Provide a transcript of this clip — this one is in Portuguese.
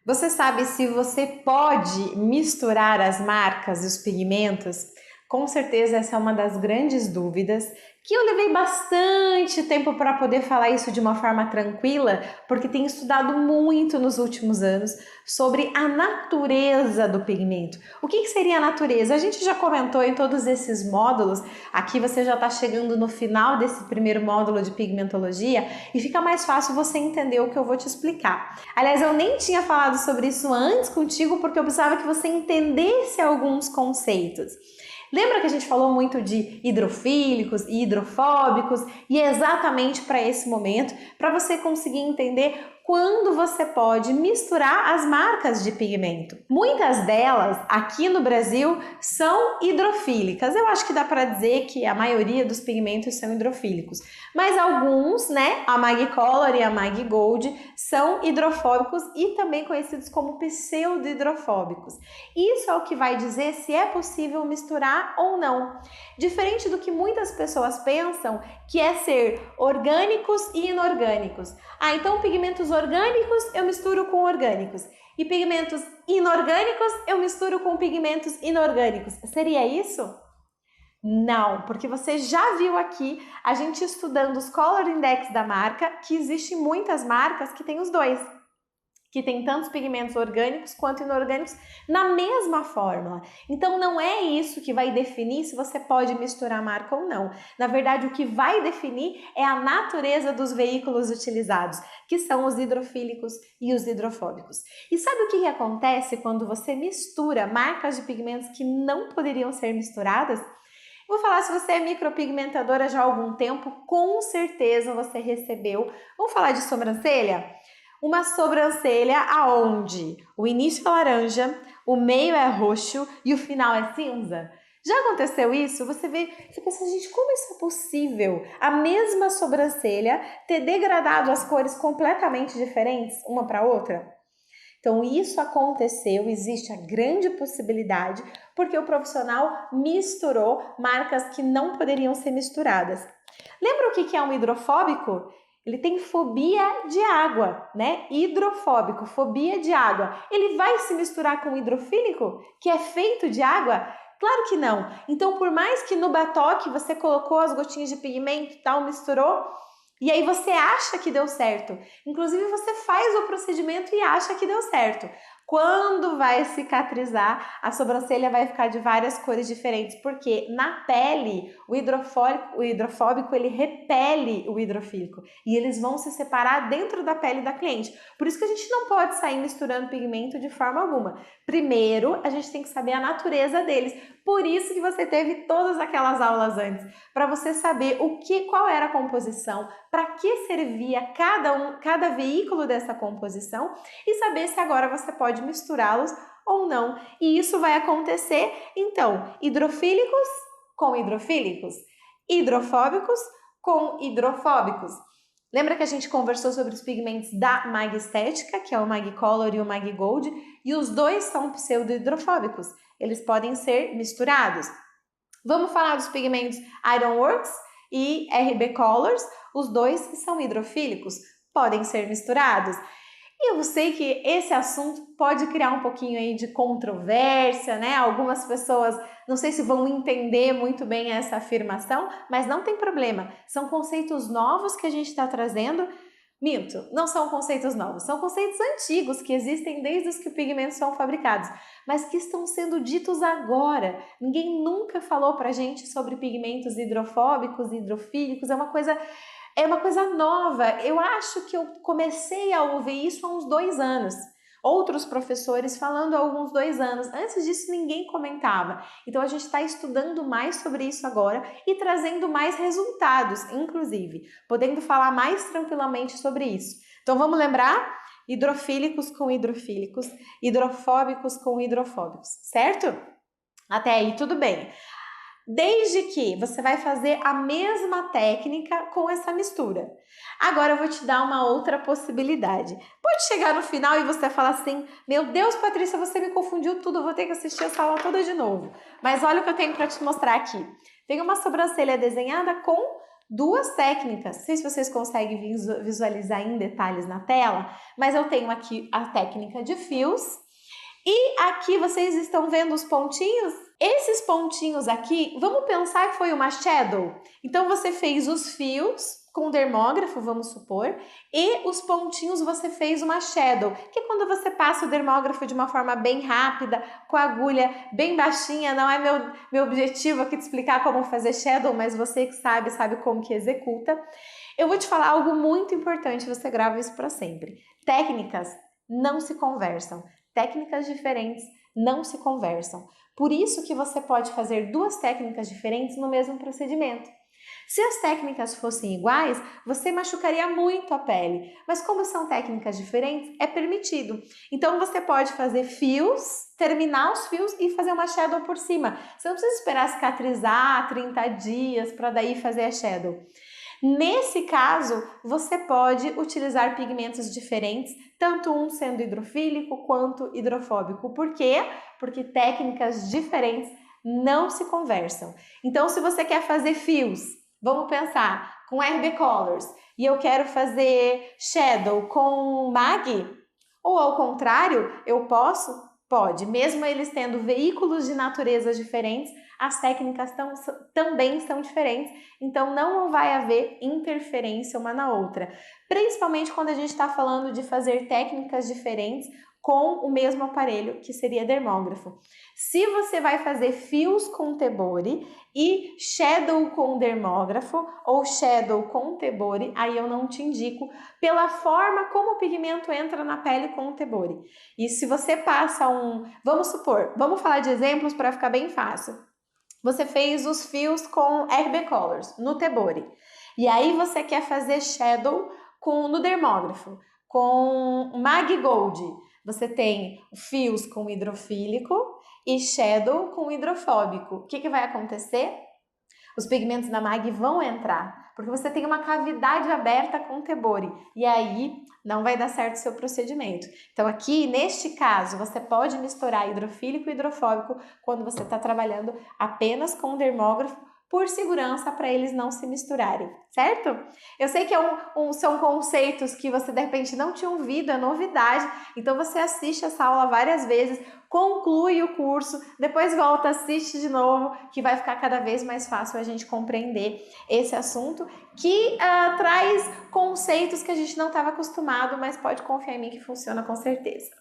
Você sabe se você pode misturar as marcas e os pigmentos? Com certeza essa é uma das grandes dúvidas que eu levei bastante tempo para poder falar isso de uma forma tranquila, porque tenho estudado muito nos últimos anos sobre a natureza do pigmento. O que seria a natureza? A gente já comentou em todos esses módulos, aqui você já está chegando no final desse primeiro módulo de pigmentologia e fica mais fácil você entender o que eu vou te explicar. Aliás, eu nem tinha falado sobre isso antes contigo porque eu precisava que você entendesse alguns conceitos. Lembra que a gente falou muito de hidrofílicos e hidrofóbicos? E é exatamente para esse momento, para você conseguir entender quando você pode misturar as marcas de pigmento. Muitas delas, aqui no Brasil, são hidrofílicas. Eu acho que dá para dizer que a maioria dos pigmentos são hidrofílicos. Mas alguns, né, a Magicolor e a Magigold, são hidrofóbicos e também conhecidos como pseudo-hidrofóbicos. Isso é o que vai dizer se é possível misturar ou não. Diferente do que muitas pessoas pensam, que é ser orgânicos e inorgânicos. Então pigmentos orgânicos eu misturo com orgânicos e pigmentos inorgânicos eu misturo com pigmentos inorgânicos. Seria isso? Não, porque você já viu aqui a gente estudando os Color Index da marca, que existem muitas marcas que têm os dois, que tem tantos pigmentos orgânicos quanto inorgânicos na mesma fórmula. Então não é isso que vai definir se você pode misturar marca ou não. Na verdade, o que vai definir é a natureza dos veículos utilizados, que são os hidrofílicos e os hidrofóbicos. E sabe o que acontece quando você mistura marcas de pigmentos que não poderiam ser misturadas? Vou falar, se você é micropigmentadora já há algum tempo, com certeza você recebeu. Vamos falar de sobrancelha? Uma sobrancelha aonde o início é laranja, o meio é roxo e o final é cinza. Já aconteceu isso? Você pensa, gente, como isso é possível? A mesma sobrancelha ter degradado as cores completamente diferentes uma para outra? Então isso aconteceu, existe a grande possibilidade porque o profissional misturou marcas que não poderiam ser misturadas. Lembra o que é um hidrofóbico? Ele tem fobia de água, né? Hidrofóbico, fobia de água. Ele vai se misturar com o hidrofílico, que é feito de água? Claro que não. Então, por mais que no batoque você colocou as gotinhas de pigmento e tal, misturou, e aí você acha que deu certo. Inclusive, você faz o procedimento e acha que deu certo. Quando vai cicatrizar, a sobrancelha vai ficar de várias cores diferentes, porque na pele, o hidrofóbico ele repele o hidrofílico e eles vão se separar dentro da pele da cliente. Por isso que a gente não pode sair misturando pigmento de forma alguma. Primeiro, a gente tem que saber a natureza deles. Por isso que você teve todas aquelas aulas antes, para você saber qual era a composição, para que servia cada veículo dessa composição e saber se agora você pode misturá-los ou não. E isso vai acontecer, então, hidrofílicos com hidrofílicos, hidrofóbicos com hidrofóbicos. Lembra que a gente conversou sobre os pigmentos da Mag Estética, que é o Magicolor e o Magigold, e os dois são pseudo-hidrofóbicos. Eles podem ser misturados. Vamos falar dos pigmentos Ironworks e RB Colors, os dois são hidrofílicos, podem ser misturados. E eu sei que esse assunto pode criar um pouquinho aí de controvérsia, né? Algumas pessoas não sei se vão entender muito bem essa afirmação, mas não tem problema. São conceitos novos que a gente está trazendo. Minto, não são conceitos novos, são conceitos antigos que existem desde os que pigmentos são fabricados, mas que estão sendo ditos agora. Ninguém nunca falou pra gente sobre pigmentos hidrofóbicos e hidrofílicos, é uma coisa nova. Eu acho que eu comecei a ouvir isso há uns 2 anos. Outros professores falando há alguns 2 anos. Antes disso, ninguém comentava. Então, a gente está estudando mais sobre isso agora e trazendo mais resultados, inclusive, podendo falar mais tranquilamente sobre isso. Então, vamos lembrar? Hidrofílicos com hidrofílicos, hidrofóbicos com hidrofóbicos, certo? Até aí, tudo bem. Desde que você vai fazer a mesma técnica com essa mistura. Agora eu vou te dar uma outra possibilidade. Pode chegar no final e você falar assim, meu Deus, Patrícia, você me confundiu tudo, eu vou ter que assistir essa aula toda de novo. Mas olha o que eu tenho para te mostrar aqui. Tem uma sobrancelha desenhada com duas técnicas. Não sei se vocês conseguem visualizar em detalhes na tela, mas eu tenho aqui a técnica de fios. E aqui vocês estão vendo os pontinhos? Esses pontinhos aqui, vamos pensar que foi uma shadow? Então você fez os fios com dermógrafo, vamos supor, e os pontinhos você fez uma shadow, que é quando você passa o dermógrafo de uma forma bem rápida, com a agulha bem baixinha. Não é meu objetivo aqui te explicar como fazer shadow, mas você que sabe como que executa. Eu vou te falar algo muito importante, você grava isso para sempre. Técnicas não se conversam. Técnicas diferentes não se conversam. Por isso que você pode fazer duas técnicas diferentes no mesmo procedimento. Se as técnicas fossem iguais, você machucaria muito a pele, mas como são técnicas diferentes, é permitido. Então você pode fazer fios, terminar os fios e fazer uma shadow por cima. Você não precisa esperar cicatrizar 30 dias para daí fazer a shadow. Nesse caso, você pode utilizar pigmentos diferentes, tanto um sendo hidrofílico quanto hidrofóbico. Por quê? Porque técnicas diferentes não se conversam. Então, se você quer fazer fios, vamos pensar, com RB Colors, e eu quero fazer shadow com MAG, ou ao contrário, eu posso? Pode, mesmo eles tendo veículos de naturezas diferentes, as técnicas também são diferentes, então não vai haver interferência uma na outra, principalmente quando a gente está falando de fazer técnicas diferentes com o mesmo aparelho, que seria dermógrafo. Se você vai fazer fios com tebori e shadow com dermógrafo ou shadow com tebori, aí eu não te indico, pela forma como o pigmento entra na pele com o tebori. E se você passa vamos supor, vamos falar de exemplos para ficar bem fácil. Você fez os fios com RB Colors no tebori. E aí você quer fazer shadow no dermógrafo, com Mag Gold. Você tem fios com hidrofílico e shadow com hidrofóbico. O que vai acontecer? Os pigmentos da MAG vão entrar, porque você tem uma cavidade aberta com tebori, e aí não vai dar certo o seu procedimento. Então aqui, neste caso, você pode misturar hidrofílico e hidrofóbico quando você está trabalhando apenas com dermógrafo, por segurança, para eles não se misturarem, certo? Eu sei que são conceitos que você de repente não tinha ouvido, é novidade, então você assiste essa aula várias vezes, conclui o curso, depois volta, assiste de novo, que vai ficar cada vez mais fácil a gente compreender esse assunto, que traz conceitos que a gente não estava acostumado, mas pode confiar em mim que funciona com certeza.